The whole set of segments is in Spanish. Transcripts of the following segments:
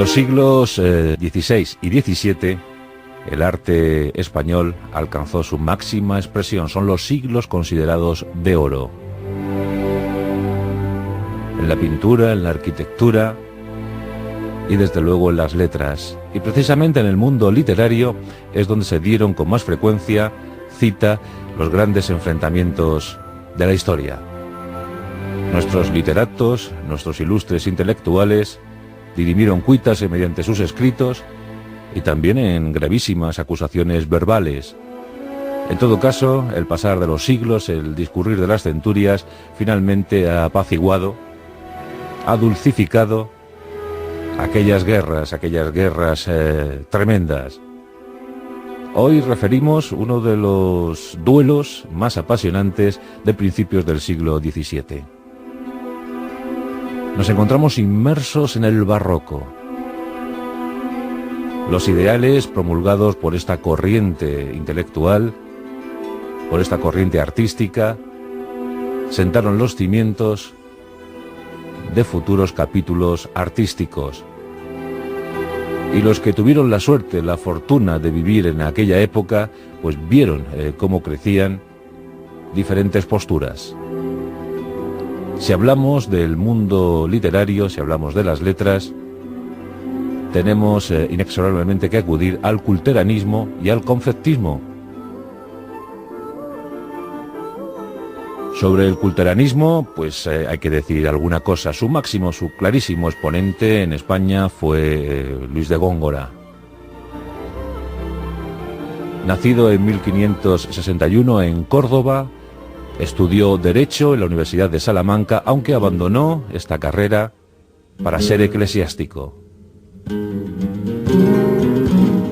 En los siglos XVI y XVII, el arte español alcanzó su máxima expresión. Son los siglos considerados de oro. En la pintura, en la arquitectura y desde luego en las letras. Y precisamente en el mundo literario es donde se dieron con más frecuencia cita los grandes enfrentamientos de la historia. Nuestros literatos, nuestros ilustres intelectuales, dirimieron cuitas mediante sus escritos y también en gravísimas acusaciones verbales. En todo caso, el pasar de los siglos, el discurrir de las centurias, finalmente ha apaciguado, ha dulcificado aquellas guerras tremendas. Hoy referimos uno de los duelos más apasionantes de principios del siglo XVII. Nos encontramos inmersos en el barroco. Los ideales promulgados por esta corriente intelectual, por esta corriente artística, sentaron los cimientos de futuros capítulos artísticos. Y los que tuvieron la suerte, la fortuna de vivir en aquella época, pues vieron cómo crecían diferentes posturas. Si hablamos del mundo literario, si hablamos de las letras, tenemos inexorablemente que acudir al culteranismo y al conceptismo. Sobre el culteranismo, pues hay que decir alguna cosa. Su máximo, su clarísimo exponente en España fue Luis de Góngora. Nacido en 1561 en Córdoba, estudió Derecho en la Universidad de Salamanca, aunque abandonó esta carrera para ser eclesiástico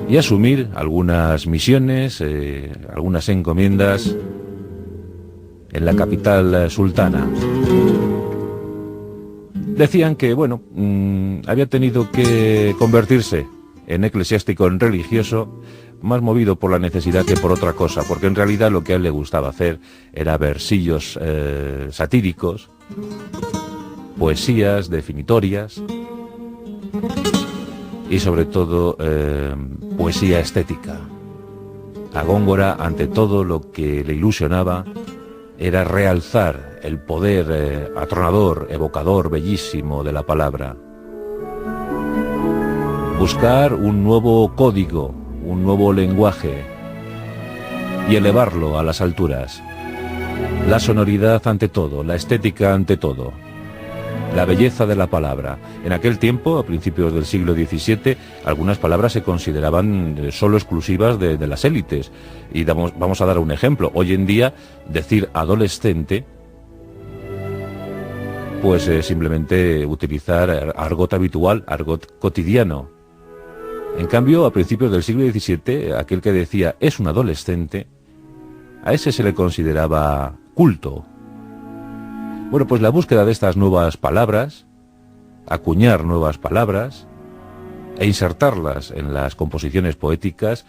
y asumir algunas misiones, algunas encomiendas en la capital sultana. Decían que, había tenido que convertirse en eclesiástico, en religioso, más movido por la necesidad que por otra cosa, porque en realidad lo que a él le gustaba hacer era versillos satíricos, poesías definitorias y sobre todo poesía estética. A Góngora, ante todo, lo que le ilusionaba era realzar el poder atronador, evocador, bellísimo de la palabra. Buscar un nuevo código, un nuevo lenguaje y elevarlo a las alturas. La sonoridad ante todo, la estética ante todo, la belleza de la palabra. En aquel tiempo, a principios del siglo XVII, algunas palabras se consideraban solo exclusivas de las élites. Y vamos a dar un ejemplo. Hoy en día, decir adolescente, pues simplemente utilizar argot habitual, argot cotidiano. En cambio, a principios del siglo XVII, aquel que decía es un adolescente, a ese se le consideraba culto. Bueno, pues la búsqueda de estas nuevas palabras, acuñar nuevas palabras e insertarlas en las composiciones poéticas,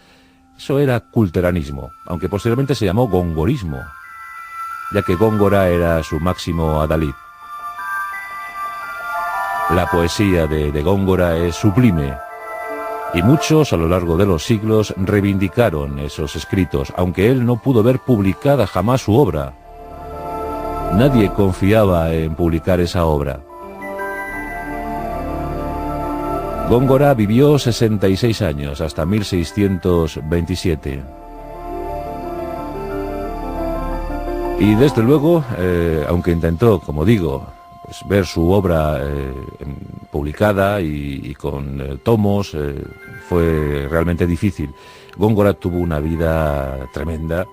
eso era culteranismo, aunque posteriormente se llamó gongorismo, ya que Góngora era su máximo adalid. La poesía de Góngora es sublime, y muchos a lo largo de los siglos reivindicaron esos escritos, aunque él no pudo ver publicada jamás su obra. Nadie confiaba en publicar esa obra. Góngora vivió 66 años, hasta 1627. Y desde luego, aunque intentó, como digo, pues ver su obra publicada y con tomos, fue realmente difícil. Góngora tuvo una vida tremenda.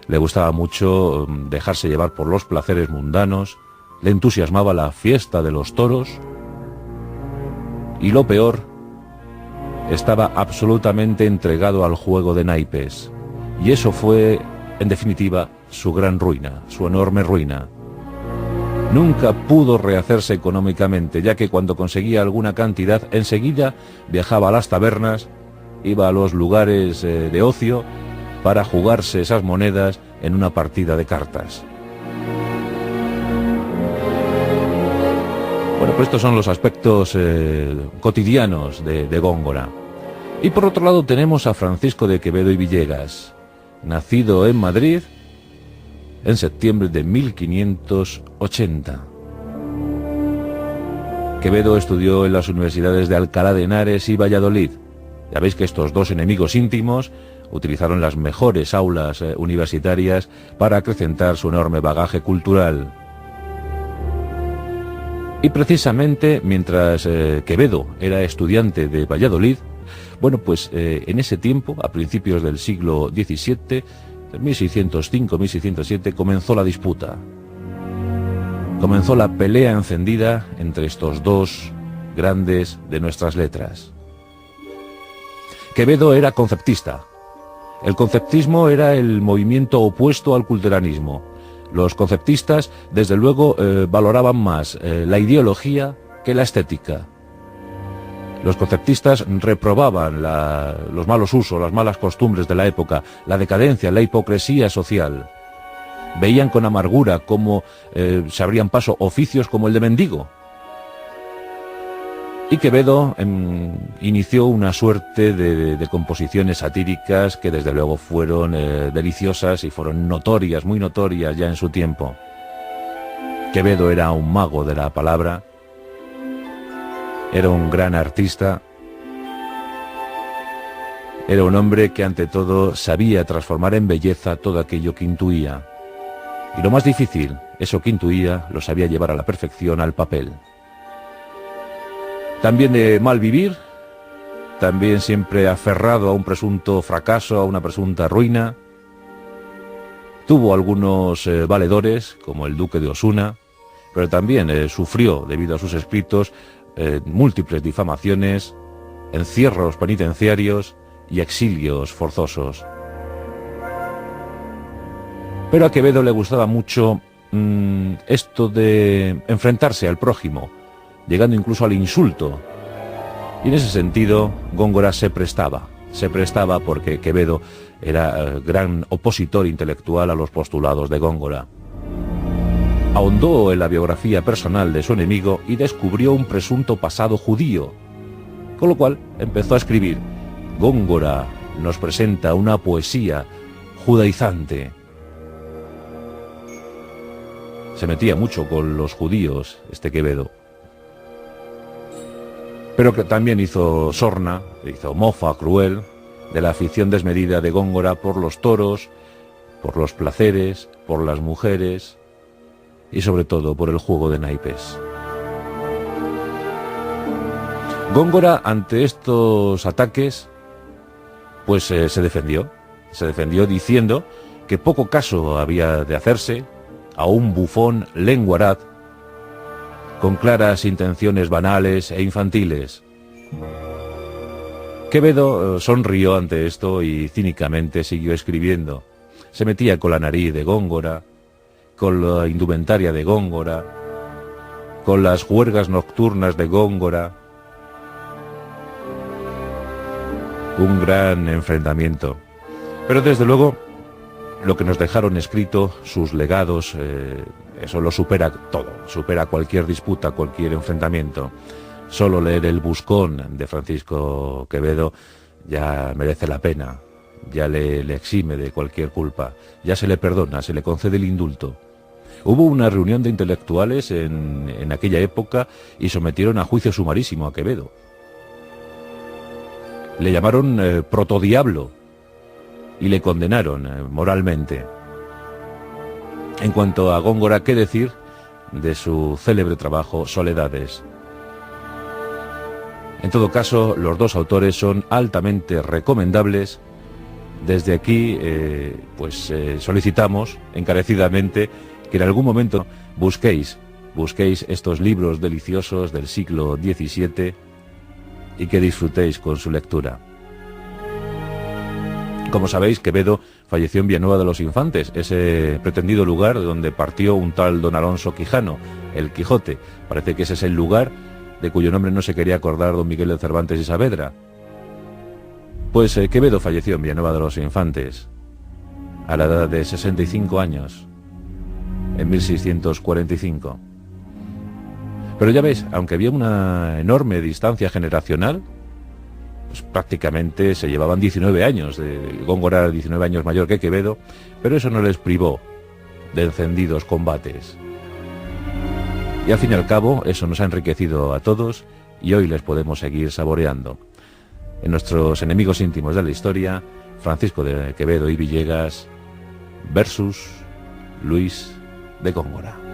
Le gustaba mucho dejarse llevar por los placeres mundanos, le entusiasmaba la fiesta de los toros y lo peor, estaba absolutamente entregado al juego de naipes. Y eso fue, en definitiva, su gran ruina, su enorme ruina. Nunca pudo rehacerse económicamente, ya que cuando conseguía alguna cantidad, enseguida viajaba a las tabernas, iba a los lugares de ocio, para jugarse esas monedas en una partida de cartas. Bueno, Pues estos son los aspectos cotidianos de Góngora. Y por otro lado tenemos a Francisco de Quevedo y Villegas, nacido en Madrid en septiembre de 1580. Quevedo estudió en las universidades de Alcalá de Henares y Valladolid. Ya veis que estos dos enemigos íntimos utilizaron las mejores aulas universitarias para acrecentar su enorme bagaje cultural. Y precisamente mientras Quevedo era estudiante de Valladolid, bueno, pues en ese tiempo, a principios del siglo XVII, en 1605-1607, comenzó la disputa. Comenzó la pelea encendida entre estos dos grandes de nuestras letras. Quevedo era conceptista. El conceptismo era el movimiento opuesto al culteranismo. Los conceptistas, desde luego, valoraban más la ideología que la estética. Los conceptistas reprobaban los malos usos, las malas costumbres de la época, la decadencia, la hipocresía social. Veían con amargura cómo se abrían paso oficios como el de mendigo. Y Quevedo inició una suerte de composiciones satíricas que desde luego fueron deliciosas y fueron notorias, muy notorias ya en su tiempo. Quevedo era un mago de la palabra, era un gran artista, era un hombre que ante todo sabía transformar en belleza todo aquello que intuía. Y lo más difícil, eso que intuía, lo sabía llevar a la perfección al papel. También de mal vivir, también siempre aferrado a un presunto fracaso, a una presunta ruina. Tuvo algunos valedores, como el duque de Osuna, pero también sufrió, debido a sus escritos, múltiples difamaciones, encierros penitenciarios y exilios forzosos. Pero a Quevedo le gustaba mucho esto de enfrentarse al prójimo, llegando incluso al insulto. Y en ese sentido, Góngora se prestaba porque Quevedo era gran opositor intelectual a los postulados de Góngora. Ahondó en la biografía personal de su enemigo y descubrió un presunto pasado judío, con lo cual empezó a escribir: Góngora nos presenta una poesía judaizante. Se metía mucho con los judíos, Quevedo. Pero que también hizo sorna, hizo mofa cruel de la afición desmedida de Góngora por los toros, por los placeres, por las mujeres y sobre todo por el juego de naipes. Góngora, ante estos ataques, pues se defendió diciendo que poco caso había de hacerse a un bufón lenguaraz con claras intenciones banales e infantiles. Quevedo sonrió ante esto y cínicamente siguió escribiendo. Se metía con la nariz de Góngora, con la indumentaria de Góngora, con las juergas nocturnas de Góngora. Un gran enfrentamiento. Pero desde luego, lo que nos dejaron escrito, sus legados, eso lo supera todo, supera cualquier disputa, cualquier enfrentamiento. Solo leer El Buscón de Francisco Quevedo ya merece la pena, ya le exime de cualquier culpa, ya se le perdona, se le concede el indulto. Hubo una reunión de intelectuales en aquella época y sometieron a juicio sumarísimo a Quevedo. Le llamaron protodiablo y le condenaron moralmente. En cuanto a Góngora, ¿qué decir de su célebre trabajo Soledades? En todo caso, los dos autores son altamente recomendables. Desde aquí, solicitamos encarecidamente que en algún momento busquéis estos libros deliciosos del siglo XVII y que disfrutéis con su lectura. Como sabéis, Quevedo falleció en Villanueva de los Infantes, ese pretendido lugar de donde partió un tal don Alonso Quijano, el Quijote. Parece que ese es el lugar de cuyo nombre no se quería acordar don Miguel de Cervantes y Saavedra. Pues Quevedo falleció en Villanueva de los Infantes, a la edad de 65 años, en 1645. Pero ya ves, aunque había una enorme distancia generacional, pues prácticamente se llevaban 19 años. Góngora era 19 años mayor que Quevedo, pero eso no les privó de encendidos combates. Y al fin y al cabo, eso nos ha enriquecido a todos y hoy les podemos seguir saboreando. En nuestros enemigos íntimos de la historia, Francisco de Quevedo y Villegas versus Luis de Góngora.